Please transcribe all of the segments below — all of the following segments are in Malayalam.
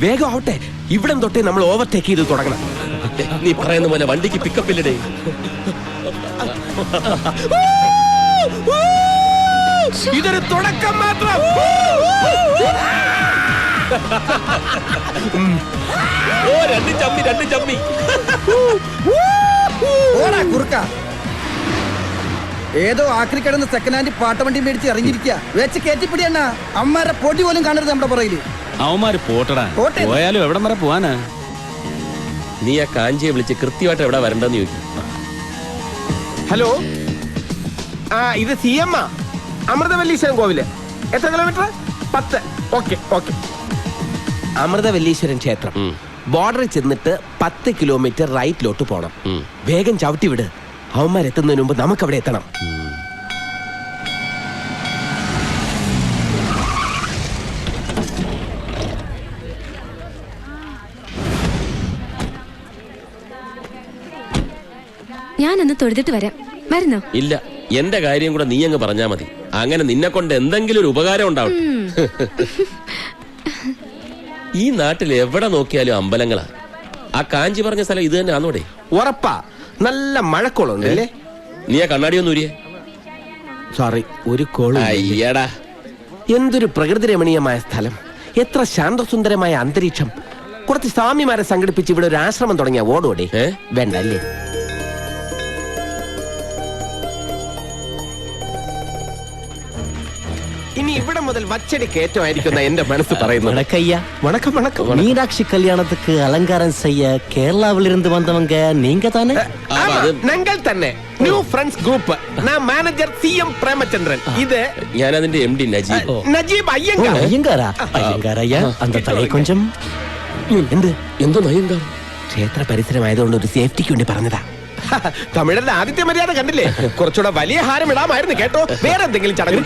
വേഗം ആവട്ടെ. ഇവിടം തൊട്ടേ നമ്മൾ ഓവർടേക്ക് ചെയ്ത് തുടങ്ങണം. നീ പറയുന്ന പോലെ വണ്ടിക്ക് പിക്കപ്പില്ലടേ. ഇതൊരു തുടക്കം മാത്രം. ഓ രണ്ട് ചമ്മി. കുറുക്ക ഏതോ ആക്രി കിടന്ന് സെക്കൻഡ് ഹാൻഡ് പാട്ടവണ്ടി മേടിച്ച് ഇറങ്ങിയിരിക്കുക. വെച്ച് കയറ്റിപ്പിടി അണ്ണ. അമ്മമാരെ പൊടി പോലും കാണരുത് നമ്മുടെ പുറകില്. അവന്മാര് പോട്ടടാ. പോയാലും എവിടം വരെ പോവാനാ? നീ ആ കാഞ്ചിയെ വിളിച്ച് കൃത്യമായിട്ട് എവിടെ വരണ്ടെന്ന് ചോദിക്കും. ഹലോ, ഇത് CM അമൃതവല്ലീശ്വരൻ കോവില്. എത്ര കിലോമീറ്റർ? 10. ഓക്കെ. അമൃതവല്ലീശ്വരൻ ക്ഷേത്രം ബോർഡറിൽ ചെന്നിട്ട് 10 കിലോമീറ്റർ റൈറ്റിലോട്ട് പോണം. വേഗം ചവിട്ടി വിട്. അവന്മാരെത്തുന്നതിന് മുമ്പ് നമുക്ക് അവിടെ എത്തണം. ഞാനൊന്ന് തൊഴുതിട്ട് വരാം. വരുന്നോ? ഇല്ല, എന്റെ കാര്യം കൂടെ നീ അങ്ങ് പറഞ്ഞാ മതി. അങ്ങനെ നിന്നെ കൊണ്ട് എന്തെങ്കിലും ഒരു ഉപകാരം ഉണ്ടാവും. ഈ നാട്ടിൽ എവിടെ നോക്കിയാലും അമ്പലങ്ങളാ. ആ കാഞ്ചി പറഞ്ഞ സ്ഥലം ഇത് തന്നെ ആണോടെ? ഉറപ്പാ. നല്ല മഴക്കോളുണ്ട് അല്ലേ? നീ ആ കണ്ണാടി ഒന്നും ഊരിയേ. സോറി, ഒരു കോള്. അയ്യടാ, എന്തൊരു പ്രകൃതി രമണീയമായ സ്ഥലം, എത്ര ശാന്തസുന്ദരമായ അന്തരീക്ഷം. കുറച്ച് സ്വാമിമാരെ സംഘടിപ്പിച്ച് ഇവിടെ ഒരു ആശ്രമം തുടങ്ങിയ ഓടോടെ. വേണ്ട അല്ലേ? ഇനി ഇവിടെ മുതൽ വച്ചടി കയറ്റമായിരിക്കുന്ന എന്റെ മനസ്സ് പറയുന്നു. வணக்கம். மீனாட்சி கல்யாணத்துக்கு அலங்காரம் செய்ய கேரளாவிலிருந்து வந்தவங்க நீங்க தானே? ഞങ്ങൾ തന്നെ. New friends group. ഞാൻ മാനേജർ CM പ്രേമചന്ദ്രൻ. ഇത് ഞാൻ അതിന്റെ MD നജീബ് അയ്യങ്കാർ. ஐயங்காரையா அந்த தலை கொஞ்சம் എന്തോ നയങ്കാർ. ക്ഷേത്ര പരിസരമായതുകൊണ്ട് ഒരു സേഫ്റ്റിക്ക് വേണ്ടി പറഞ്ഞതാ. തമിഴന്റെ ആദിത്യ മര്യാദ കണ്ടില്ലേ? കുറച്ചുകൂടെ വലിയ ഹാരം ഇടാമായിരുന്നു കേട്ടോ. വേറെ എന്തെങ്കിലും ചടങ്ങ്.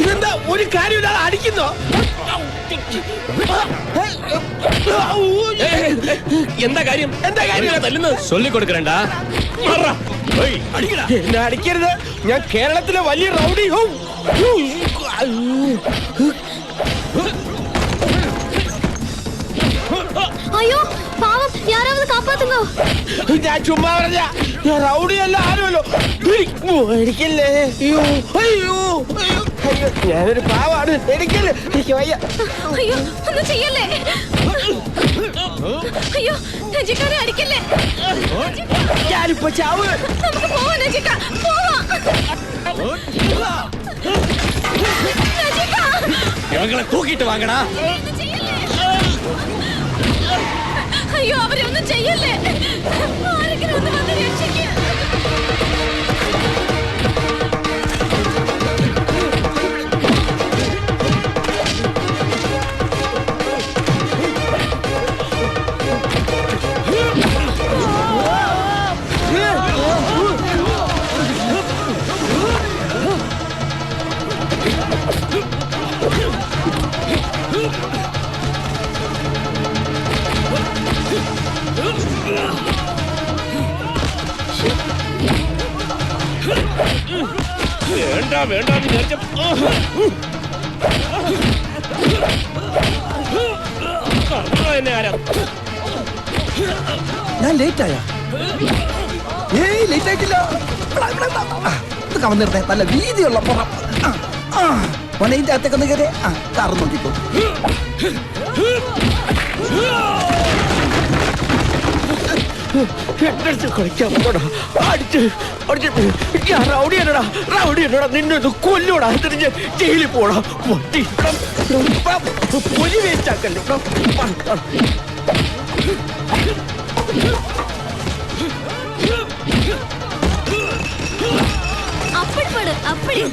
ഇതെന്താ ഒരു കാര്യമില്ലാതെ അടിക്കുന്നോ? എന്താ കാര്യം തല്ലുന്നത്? ചൊല്ലിക്കൊടുക്കണ്ടാ. എന്നെ അടിക്കരുത്. ഞാൻ കേരളത്തിലെ വലിയ റൗഡി. അയ്യോ പാവം, യാരാவது കാപ്പാത്തുങ്ങോ. ഞാൻ ചുമ്മാ പറഞ്ഞ. ഞാൻ റൗഡിയല്ല, ആരുമല്ലോ. പേടിക്കല്ലേ. ഞാനൊരു പാവാണ്. പേടിക്കല്ലേ. എനിക്ക് വയ്യ. അയ്യോ ഒന്നും ചെയ്യല്ലേ. അയ്യോ നജിക്കാരെ അടിക്കല്ലേ. ഞാനിപ്പോ ചാവ്. നമുക്ക് പോവാം നജിക്ക, പോവാം. ഞങ്ങളെ തൂക്കിട്ട് വാങ്ങടാ. അയ്യോ അവരെ ഒന്നും ചെയ്യല്ലേ. ആരെങ്കിലും ഒന്ന് വന്ന് രക്ഷിക്കുക. വേണ്ട ഞാൻ ലേറ്റ് ആയ? ലേറ്റ് ആയിട്ടില്ല. കവന്നിരുന്നേ. നല്ല വീതിയുള്ള പുറം. ഇതിന്റെ അകത്തേക്കൊന്ന് കയറി കാറ് നോക്കിക്കോ. നിന്നൊന്ന് കൊല്ലൂടാ. ജയിലിൽ പോടാ. പൊലി വേസ്റ്റാക്കല്ലോ. அப்படி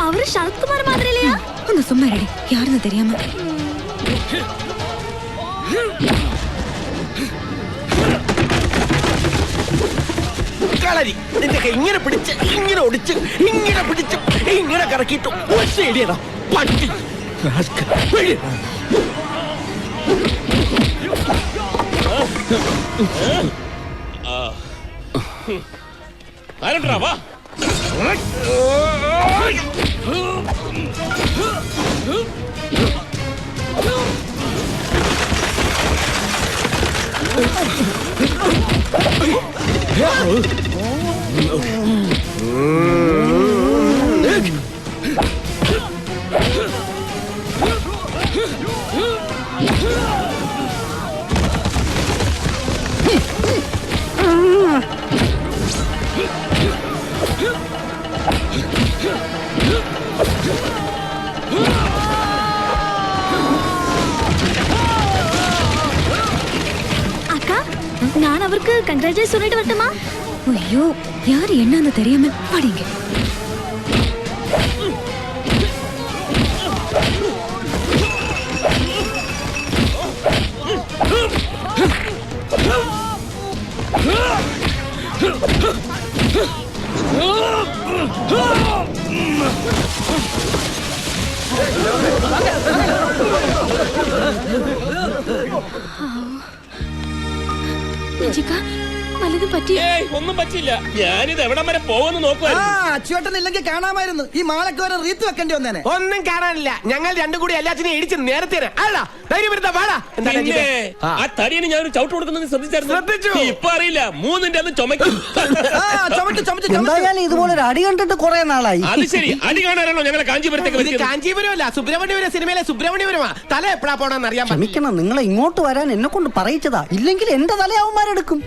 அவரு சரத்குமார் மாதிரி இல்லையா? ஒன்னு சும்மா ரெடி. யாருன்னு தெரியாம. കളരി നിന്റെ ഇങ്ങനെ പിടിച്ച് ഇങ്ങനെ ഒടിച്ച് ഇങ്ങനെ പിടിച്ച് ഇങ്ങനെ കറക്കിയിട്ട് ഒറ്റ ഇടിയടാ പട്ടി. ആരണ്ടാ വാ. அக்கா நான் அவருக்கு கங்க்ராச்சுலேட் சொல்லிட்டு வரட்டுமா? ஐயோ யார் என்னன்னு தெரியாம படிங்க. ജിക്കാ വല്ലതും പറ്റിയോ? ഏയ് ഒന്നും പറ്റില്ല. ഞാനിത് എവിടം വരെ പോകുമെന്ന് ആ നോക്കുവായിരുന്നു. അച്ചുവേട്ടൻ ഇല്ലെങ്കിൽ കാണാമായിരുന്നു. ഈ മാളക്ക് വരെ റീത്ത് വെക്കേണ്ടി വന്നേനെ. ഒന്നും കാണാനില്ല. ഞങ്ങൾ രണ്ടും കൂടി എല്ലാത്തിനും ഇടിച്ച് നേരത്തെ പിന്നെ ആ തടിയന് ഞാനൊരു ചവിട്ട് കൊടുക്കുന്നത് ശ്രദ്ധിച്ചു. ശ്രദ്ധിച്ചു. ഇപ്പൊ അറിയില്ല, മൂന്നിന്റെ അന്ന് ചുമക്കും. ആ ചുമട്ട് ചുമട്ട് ചുമട്ട്. എന്തായാലും ഇതുപോലെ ഒരു അടി കണ്ടിട്ട് കുറെ നാളായി. അത് ശരി, അടി കാണാനാണോ ഞങ്ങളെ കാഞ്ചീപുരത്തേക്ക് വരുന്നത്? കാഞ്ചീപുരമല്ല, സുബ്രഹ്മണ്യപുരം സിനിമയിലെ സുബ്രഹ്മണ്യപുരമാ. തല എപ്പോഴാ പോണെന്ന് അറിയാൻ പറ്റില്ല. ക്ഷമിക്കണം, നിങ്ങളെ ഇങ്ങോട്ട് വരാൻ എന്നെ കൊണ്ട് പറയിച്ചതാ. ഇല്ലെങ്കിൽ എന്റെ തലയാവന്മാരെടുക്കും.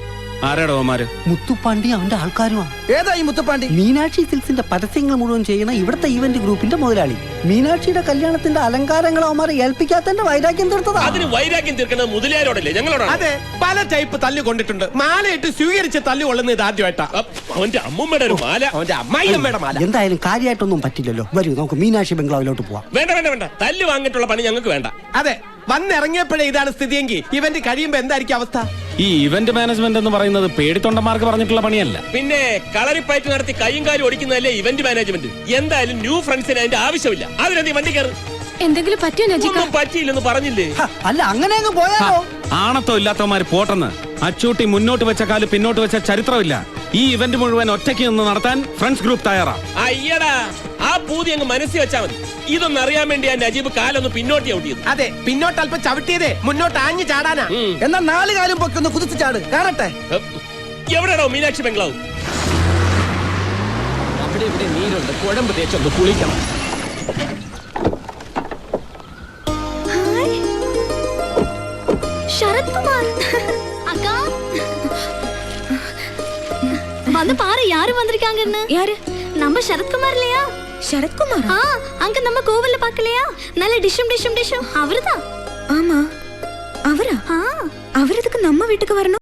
ആരാടോ അവന്മാര്? മുത്തുപ്പാണ്ടി അവന്റെ ആൾക്കാരുമാ. ഏതാ ഈ മുത്തുപ്പാണ്ടി? മീനാക്ഷി സിൽക്സിന്റെ പരസ്യങ്ങൾ മുഴുവൻ ചെയ്യുന്ന ഇവിടുത്തെ ഈവന്റ് ഗ്രൂപ്പിന്റെ മുതലാളി. മീനാക്ഷിയുടെ കല്യാണത്തിന്റെ അലങ്കാരങ്ങൾ അവന്മാരെ ഏൽപ്പിക്കാത്തന്റെ വൈരാഗ്യം തീർത്തതാ. അതിന് വൈരാഗ്യം തീർക്കുന്നത് മുതലാരോടല്ലേ, ഞങ്ങളോടാണ്. അതെ, പല ടൈപ്പ് തല്ലു കൊണ്ടിട്ടുണ്ട്. മാലയിട്ട് സ്വീകരിച്ച് തല്ലു കൊള്ളുന്നത് ഇത് ആദ്യമായിട്ടാ. അവന്റെ അമ്മൂമ്മയുടെ ഒരു മാല. അവന്റെ അമ്മായിയമ്മയുടെ മാല. എന്തായാലും കാര്യമായിട്ടൊന്നും പറ്റില്ലല്ലോ. വരൂ നമുക്ക് മീനാക്ഷി ബംഗ്ലാവിലോട്ട് പോവാം. വേണ്ട വേണ്ട വേണ്ട, തല്ല് വാങ്ങിയിട്ടുള്ള പണി ഞങ്ങൾക്ക് വേണ്ട. അതെ, വന്നിറങ്ങിയപ്പോഴേ ഇതാണ് സ്ഥിതിയെങ്കിൽ ഇവന്റ് കഴിയുമ്പോ എന്തായിരിക്കും അവസ്ഥ? ഈ ഇവന്റ് മാനേജ്മെന്റ് എന്ന് പറയുന്നത് പേടിത്തൊണ്ടന്മാർക്ക് പറഞ്ഞിട്ടുള്ള പണിയല്ല. പിന്നെ കളറിപ്പയറ്റ് നടത്തി കൈയും കാലും ഓടിക്കുന്നതല്ലേ ഇവന്റ് മാനേജ്മെന്റ്. എന്തായാലും ന്യൂ ഫ്രണ്ട്സിന് അതിന്റെ ആവശ്യമില്ല. അതിനെന്തി വണ്ടി കയറി. എന്തെങ്കിലും പറ്റിയോ നജിക്ക? ഒന്നും പറ്റിയില്ലെന്ന് പറഞ്ഞില്ലേ? അല്ല അങ്ങനെ അങ്ങ് പോയാലോ? ആണത്തോ ഇല്ലാത്തവന്മാര് പോട്ടെന്ന്. അച്ചൂട്ടി മുന്നോട്ട് വെച്ച കാല് പിന്നോട്ട് വെച്ച ചരിത്രമില്ല. ഈ ഇവന്റ് മുഴുവൻ ഒറ്റയ്ക്ക് നിന്ന് നടത്താൻ ഫ്രണ്ട്സ് ഗ്രൂപ്പ് തയ്യാറാ. അയ്യടാ, ആ പൂതി അങ്ങ് മനസ്സിൽ വെച്ചാ മതി. ഇതൊന്നും അറിയാൻ വേണ്ടി ആ നജീബ് കാലൊന്ന് പിന്നോട്ട് ചവിട്ടിയത്. അതെ, പിന്നോട്ട് അല്പം ചവിട്ടിയതേ മുന്നോട്ട് ആഞ്ഞു ചാടാനാ. എന്നാ 4 കാലും പൊക്കൊന്ന് കുതിച്ചു ചാട് കാണട്ടെ. എവിടെയാണോ മീനാക്ഷി ബംഗ്ലാവ്? അവിടെ ഇവിടെ നീരുണ്ട്, കുഴമ്പ് തേച്ചൊന്ന് കുളിക്കണം. ശരത് കുമാർ அக்கா வந்து பாரு யாரு வந்திருக்காங்கன்னு. யாரு? நம்ம சரத்குமார் இல்லையா? சரத்குமார்? அங்க நம்ம கோவில்ல பார்க்கலையா? நல்ல டிஷும் அவர்தான். ஆமா அவரா? அவர் எதுக்கு நம்ம வீட்டுக்கு வரணும்?